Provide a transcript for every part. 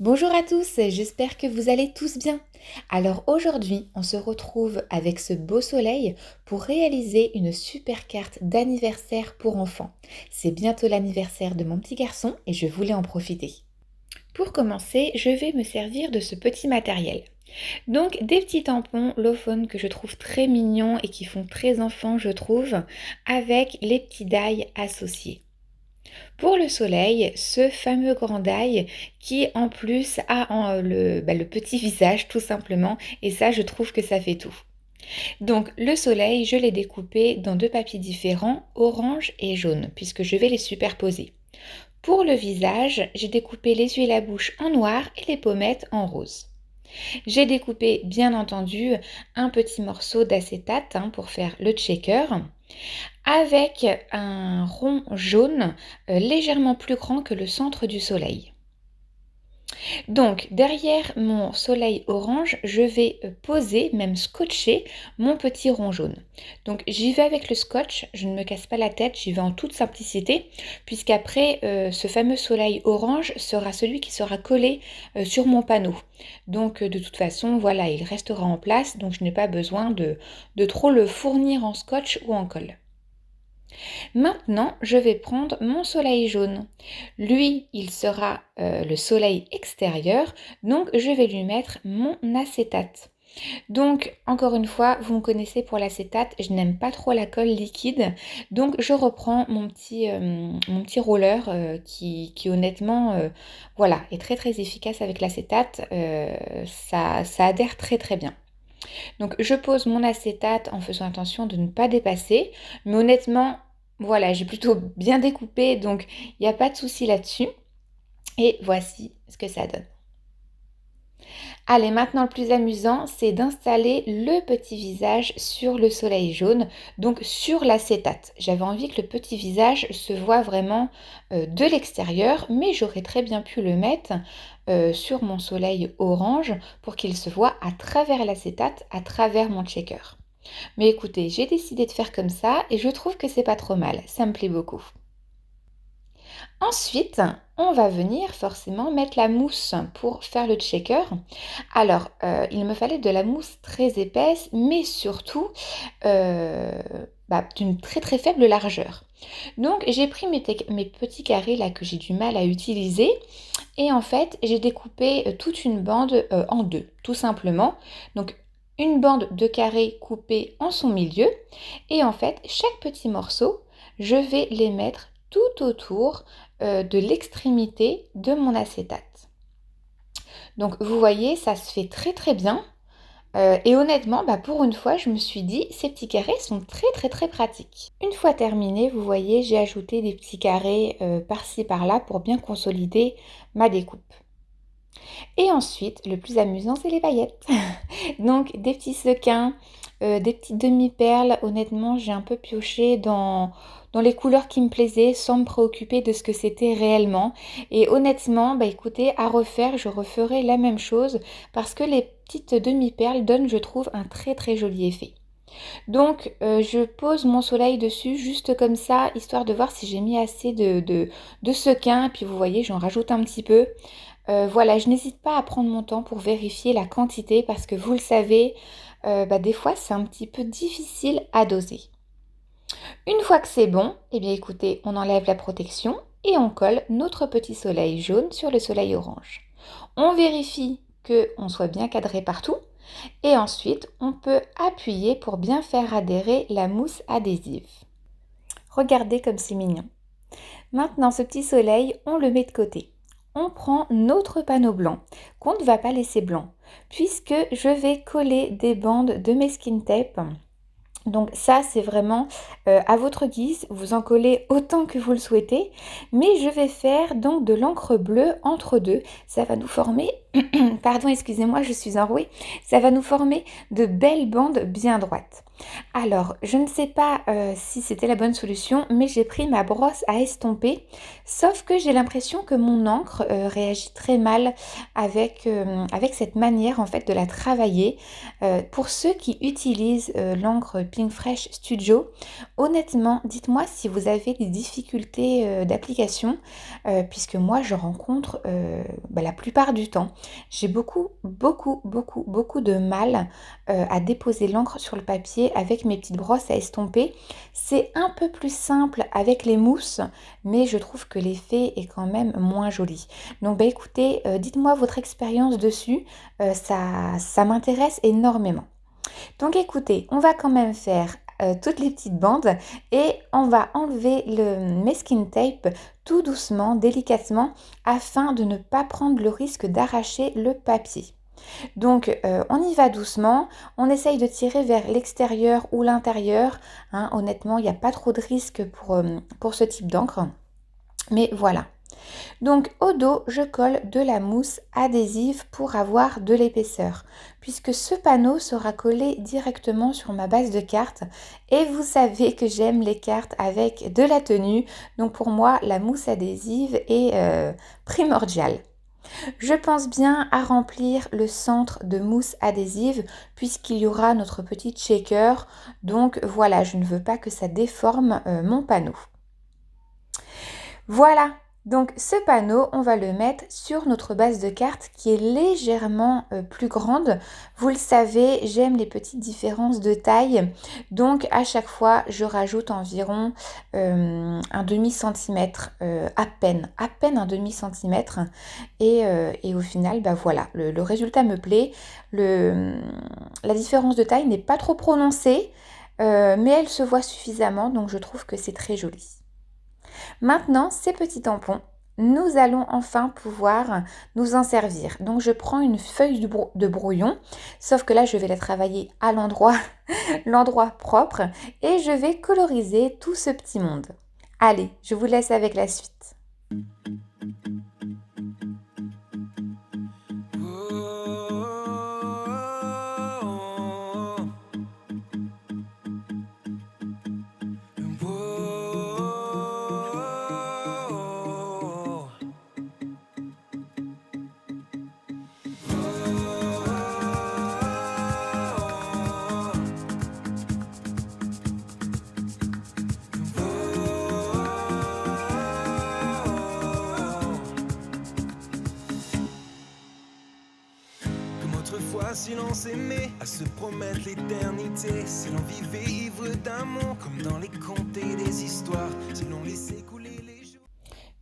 Bonjour à tous, j'espère que vous allez tous bien. Alors aujourd'hui, on se retrouve avec ce beau soleil pour réaliser une super carte d'anniversaire pour enfants. C'est bientôt l'anniversaire de mon petit garçon et je voulais en profiter. Pour commencer, je vais me servir de ce petit matériel. Donc des petits tampons Lofone que je trouve très mignons et qui font très enfant je trouve, avec les petits die associés. Pour le soleil, ce fameux grand die qui en plus a le petit visage tout simplement et ça je trouve que ça fait tout. Donc le soleil, je l'ai découpé dans deux papiers différents, orange et jaune, puisque je vais les superposer. Pour le visage, j'ai découpé les yeux et la bouche en noir et les pommettes en rose. J'ai découpé bien entendu un petit morceau d'acétate pour faire le checker avec un rond jaune légèrement plus grand que le centre du soleil. Donc derrière mon soleil orange, je vais poser, même scotcher, mon petit rond jaune. Donc j'y vais avec le scotch, je ne me casse pas la tête, j'y vais en toute simplicité, puisqu'après ce fameux soleil orange sera celui qui sera collé sur mon panneau. Donc de toute façon, voilà, il restera en place, donc je n'ai pas besoin de trop le fournir en scotch ou en colle. Maintenant, je vais prendre mon soleil jaune. Lui, il sera le soleil extérieur, donc je vais lui mettre mon acétate. Donc, encore une fois, vous me connaissez pour l'acétate, je n'aime pas trop la colle liquide, donc je reprends mon petit roller qui honnêtement, voilà, est très très efficace avec l'acétate, ça adhère très très bien. Donc je pose mon acétate en faisant attention de ne pas dépasser. Mais honnêtement, voilà, j'ai plutôt bien découpé, donc il n'y a pas de souci là-dessus. Et voici ce que ça donne. Allez, maintenant le plus amusant, c'est d'installer le petit visage sur le soleil jaune, donc sur l'acétate. J'avais envie que le petit visage se voit vraiment de l'extérieur, mais j'aurais très bien pu le mettre sur mon soleil orange pour qu'il se voit à travers l'acétate, à travers mon checker. Mais écoutez, j'ai décidé de faire comme ça et je trouve que c'est pas trop mal, ça me plaît beaucoup. Ensuite, on va venir forcément mettre la mousse pour faire le checker. Alors, il me fallait de la mousse très épaisse, mais surtout d'une très très faible largeur. Donc, j'ai pris mes petits carrés là que j'ai du mal à utiliser et en fait, j'ai découpé toute une bande en deux, tout simplement. Donc, une bande de carrés coupés en son milieu et en fait, chaque petit morceau, je vais les mettre tout autour de l'extrémité de mon acétate. Donc vous voyez, ça se fait très très bien. Et honnêtement, pour une fois, je me suis dit, ces petits carrés sont très très très pratiques. Une fois terminé, vous voyez, j'ai ajouté des petits carrés par-ci par-là pour bien consolider ma découpe. Et ensuite, le plus amusant, c'est les paillettes. Donc des petits sequins, des petites demi-perles. Honnêtement, j'ai un peu pioché dans les couleurs qui me plaisaient sans me préoccuper de ce que c'était réellement. Et honnêtement, écoutez, à refaire, je referai la même chose parce que les petites demi-perles donnent, je trouve, un très très joli effet. Donc, je pose mon soleil dessus juste comme ça, histoire de voir si j'ai mis assez de sequins. Puis vous voyez, j'en rajoute un petit peu. Voilà, je n'hésite pas à prendre mon temps pour vérifier la quantité parce que vous le savez, des fois c'est un petit peu difficile à doser. Une fois que c'est bon, eh bien écoutez, on enlève la protection et on colle notre petit soleil jaune sur le soleil orange. On vérifie qu'on soit bien cadré partout et ensuite on peut appuyer pour bien faire adhérer la mousse adhésive. Regardez comme c'est mignon. Maintenant ce petit soleil, on le met de côté. On prend notre panneau blanc qu'on ne va pas laisser blanc puisque je vais coller des bandes de mesquin tape. Donc ça c'est vraiment à votre guise, vous en collez autant que vous le souhaitez, mais je vais faire donc de l'encre bleue entre deux. Ça va nous former, pardon excusez-moi je suis enrouée, ça va nous former de belles bandes bien droites. Alors, je ne sais pas, si c'était la bonne solution, mais j'ai pris ma brosse à estomper, sauf que j'ai l'impression que mon encre, réagit très mal avec cette manière, en fait, de la travailler. Pour ceux qui utilisent, l'encre Pinkfresh Studio, honnêtement, dites-moi si vous avez des difficultés, d'application, puisque moi, je rencontre, la plupart du temps. J'ai beaucoup, beaucoup, beaucoup, beaucoup de mal à déposer l'encre sur le papier avec mes petites brosses à estomper. C'est un peu plus simple avec les mousses, mais je trouve que l'effet est quand même moins joli. Donc écoutez, dites-moi votre expérience dessus, ça m'intéresse énormément. Donc écoutez, on va quand même faire toutes les petites bandes et on va enlever le masking tape tout doucement, délicatement, afin de ne pas prendre le risque d'arracher le papier. Donc on y va doucement, on essaye de tirer vers l'extérieur ou l'intérieur, hein. Honnêtement, il n'y a pas trop de risque pour ce type d'encre. Mais voilà. Donc au dos, je colle de la mousse adhésive pour avoir de l'épaisseur, puisque ce panneau sera collé directement sur ma base de cartes. Et vous savez que j'aime les cartes avec de la tenue, donc pour moi, la mousse adhésive est primordiale. Je pense bien à remplir le centre de mousse adhésive puisqu'il y aura notre petit shaker. Donc voilà, je ne veux pas que ça déforme mon panneau. Voilà, donc ce panneau, on va le mettre sur notre base de cartes qui est légèrement plus grande. Vous le savez, j'aime les petites différences de taille. Donc à chaque fois, je rajoute environ un demi-centimètre, à peine un demi-centimètre. Et au final, voilà, le résultat me plaît. La différence de taille n'est pas trop prononcée, mais elle se voit suffisamment, donc je trouve que c'est très joli. Maintenant, ces petits tampons, nous allons enfin pouvoir nous en servir. Donc je prends une feuille de brouillon, sauf que là je vais la travailler à l'endroit l'endroit propre et je vais coloriser tout ce petit monde. Allez, je vous laisse avec la suite. Si l'on s'aimait à se promettre l'éternité, si l'on vivait ivre d'amour comme dans les contes et les histoires, si l'on laissait couler les jours.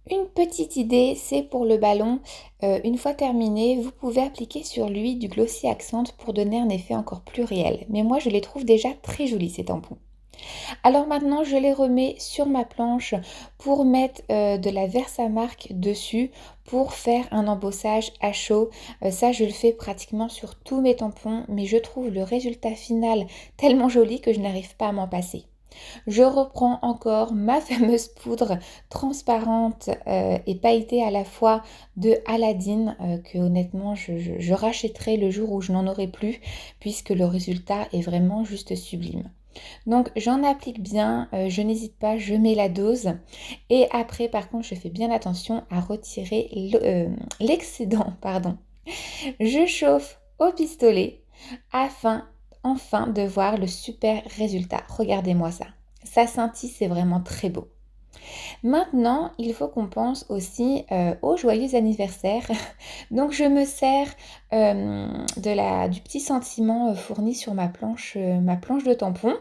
Une petite idée, c'est pour le ballon. Une fois terminé, vous pouvez appliquer sur lui du glossy accent pour donner un effet encore plus réel. Mais moi, je les trouve déjà très jolis ces tampons. Alors maintenant, je les remets sur ma planche pour mettre de la Versamark dessus pour faire un embossage à chaud. Ça, je le fais pratiquement sur tous mes tampons, mais je trouve le résultat final tellement joli que je n'arrive pas à m'en passer. Je reprends encore ma fameuse poudre transparente et pailletée à la fois de Aladdin que honnêtement je rachèterai le jour où je n'en aurai plus puisque le résultat est vraiment juste sublime. Donc j'en applique bien, je n'hésite pas, je mets la dose et après par contre je fais bien attention à retirer l'excédent, pardon. Je chauffe au pistolet afin enfin de voir le super résultat. Regardez-moi ça. Ça scintille, c'est vraiment très beau. Maintenant, il faut qu'on pense aussi au joyeux anniversaire. Donc je me sers du petit sentiment fourni sur ma planche de tampon.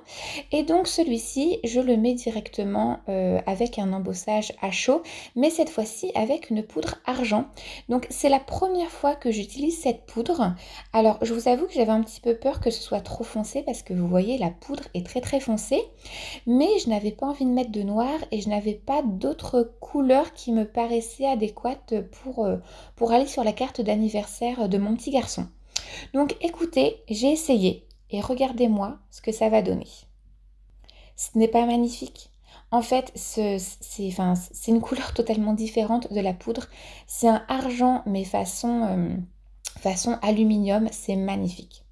Et donc celui-ci, je le mets directement avec un embossage à chaud, mais cette fois-ci avec une poudre argent. Donc c'est la première fois que j'utilise cette poudre. Alors je vous avoue que j'avais un petit peu peur que ce soit trop foncé parce que vous voyez, la poudre est très très foncée. Mais je n'avais pas envie de mettre de noir et je n'avais pas d'autres couleurs qui me paraissaient adéquates pour aller sur la carte d'anniversaire de mon petit garçon. Donc écoutez, j'ai essayé et regardez-moi ce que ça va donner. Ce n'est pas magnifique. En fait, c'est une couleur totalement différente de la poudre. C'est un argent mais façon aluminium, c'est magnifique.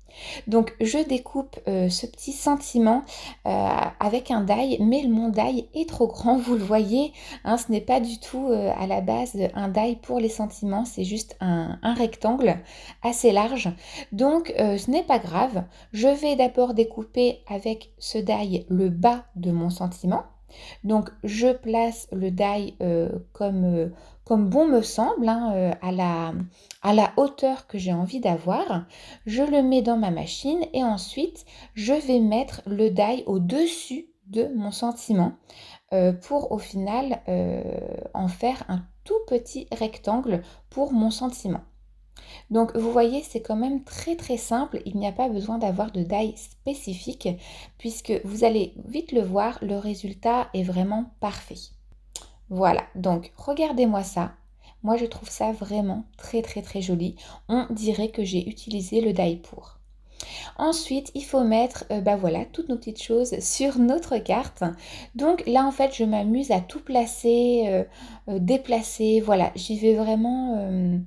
Donc je découpe ce petit sentiment avec un die, mais mon die est trop grand, vous le voyez, hein, ce n'est pas du tout à la base un die pour les sentiments, c'est juste un rectangle assez large. Donc ce n'est pas grave, je vais d'abord découper avec ce die le bas de mon sentiment. Donc je place le die comme bon me semble, hein, à la hauteur que j'ai envie d'avoir. Je le mets dans ma machine et ensuite je vais mettre le die au-dessus de mon sentiment pour au final en faire un tout petit rectangle pour mon sentiment. Donc vous voyez, c'est quand même très très simple, il n'y a pas besoin d'avoir de die spécifique puisque vous allez vite le voir, le résultat est vraiment parfait. Voilà, donc regardez-moi ça. Moi je trouve ça vraiment très très très joli. On dirait que j'ai utilisé le die pour. Ensuite, il faut mettre bah voilà, toutes nos petites choses sur notre carte. Donc là, en fait, je m'amuse à tout placer, déplacer. Voilà, j'y vais vraiment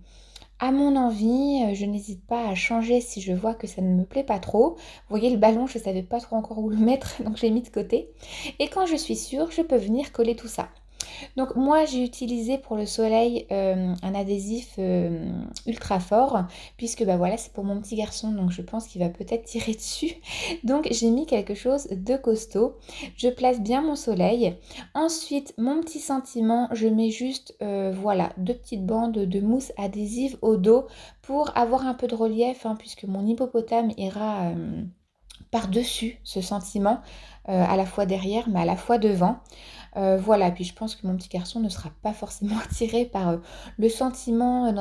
à mon envie. Je n'hésite pas à changer si je vois que ça ne me plaît pas trop. Vous voyez, le ballon, je ne savais pas trop encore où le mettre, donc je l'ai mis de côté. Et quand je suis sûre, je peux venir coller tout ça. Donc moi j'ai utilisé pour le soleil un adhésif ultra fort puisque bah voilà, c'est pour mon petit garçon, donc je pense qu'il va peut-être tirer dessus. Donc j'ai mis quelque chose de costaud. Je place bien mon soleil. Ensuite mon petit sentiment, je mets juste voilà, 2 petites bandes de mousse adhésive au dos pour avoir un peu de relief, hein, puisque mon hippopotame ira par-dessus ce sentiment, à la fois derrière mais à la fois devant. Voilà, puis je pense que mon petit garçon ne sera pas forcément attiré par le sentiment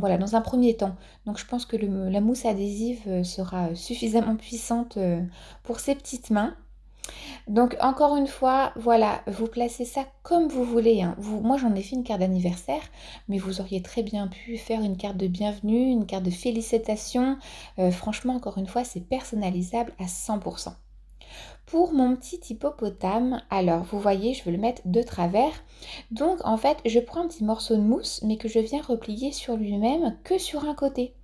voilà, dans un premier temps. Donc je pense que la mousse adhésive sera suffisamment puissante pour ses petites mains. Donc encore une fois, voilà, vous placez ça comme vous voulez, hein. Moi j'en ai fait une carte d'anniversaire, mais vous auriez très bien pu faire une carte de bienvenue, une carte de félicitations. Franchement, encore une fois, c'est personnalisable à 100%. Pour mon petit hippopotame, alors vous voyez, je vais le mettre de travers. Donc en fait, je prends un petit morceau de mousse, mais que je viens replier sur lui-même que sur un côté.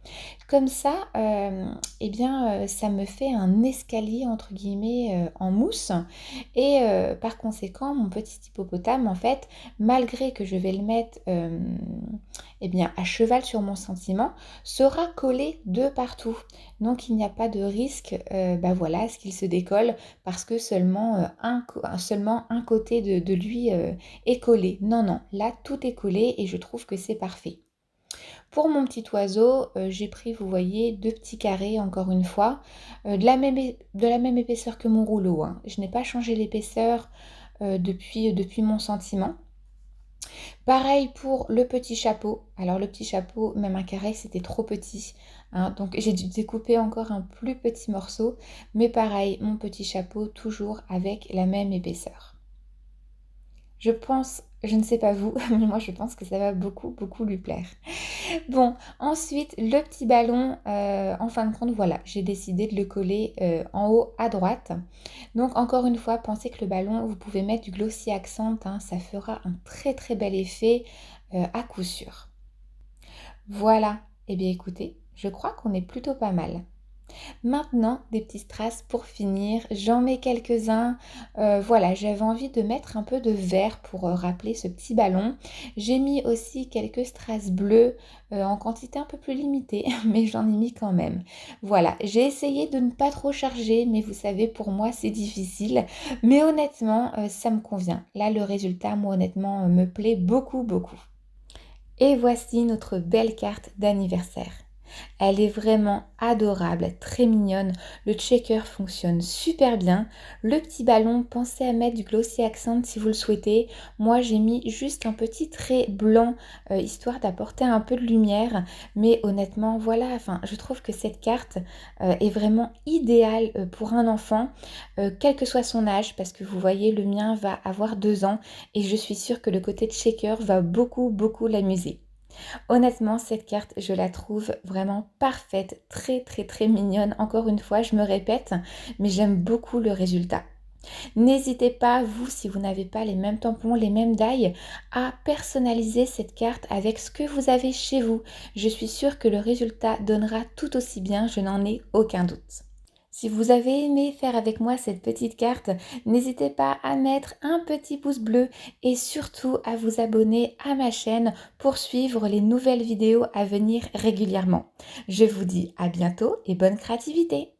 Comme ça, eh bien, ça me fait un escalier entre guillemets en mousse. Et par conséquent, mon petit hippopotame, en fait, malgré que je vais le mettre eh bien, à cheval sur mon sentiment, sera collé de partout. Donc il n'y a pas de risque, bah voilà, à ce qu'il se décolle parce que seulement un côté de lui est collé. Non, non, là tout est collé et je trouve que c'est parfait. Pour mon petit oiseau, j'ai pris, vous voyez, 2 petits carrés, encore une fois, de la même épaisseur que mon rouleau, hein. Je n'ai pas changé l'épaisseur depuis mon sentiment. Pareil pour le petit chapeau. Alors le petit chapeau, même un carré, c'était trop petit, hein, donc j'ai dû découper encore un plus petit morceau. Mais pareil, mon petit chapeau, toujours avec la même épaisseur. Je pense, je ne sais pas vous, mais moi je pense que ça va beaucoup, beaucoup lui plaire. Bon, ensuite, le petit ballon, en fin de compte, voilà, j'ai décidé de le coller en haut à droite. Donc, encore une fois, pensez que le ballon, vous pouvez mettre du glossy accent, hein, ça fera un très très bel effet à coup sûr. Voilà, et bien écoutez, je crois qu'on est plutôt pas mal. Maintenant, des petits strass pour finir. J'en mets quelques-uns. Voilà, j'avais envie de mettre un peu de vert pour rappeler ce petit ballon. J'ai mis aussi quelques strass bleus en quantité un peu plus limitée, mais j'en ai mis quand même. Voilà, j'ai essayé de ne pas trop charger, mais vous savez, pour moi, c'est difficile. Mais honnêtement, ça me convient. Là, le résultat, moi, honnêtement, me plaît beaucoup, beaucoup. Et voici notre belle carte d'anniversaire. Elle est vraiment adorable, très mignonne. Le checker fonctionne super bien. Le petit ballon, pensez à mettre du glossy accent si vous le souhaitez. Moi, j'ai mis juste un petit trait blanc, histoire d'apporter un peu de lumière. Mais honnêtement, voilà, enfin, je trouve que cette carte est vraiment idéale pour un enfant, quel que soit son âge, parce que vous voyez, le mien va avoir 2 ans et je suis sûre que le côté checker va beaucoup, beaucoup l'amuser. Honnêtement, cette carte, je la trouve vraiment parfaite, très très très mignonne. Encore une fois, je me répète, mais j'aime beaucoup le résultat. N'hésitez pas, vous, si vous n'avez pas les mêmes tampons, les mêmes dailles, à personnaliser cette carte avec ce que vous avez chez vous. Je suis sûre que le résultat donnera tout aussi bien, je n'en ai aucun doute. Si vous avez aimé faire avec moi cette petite carte, n'hésitez pas à mettre un petit pouce bleu et surtout à vous abonner à ma chaîne pour suivre les nouvelles vidéos à venir régulièrement. Je vous dis à bientôt et bonne créativité!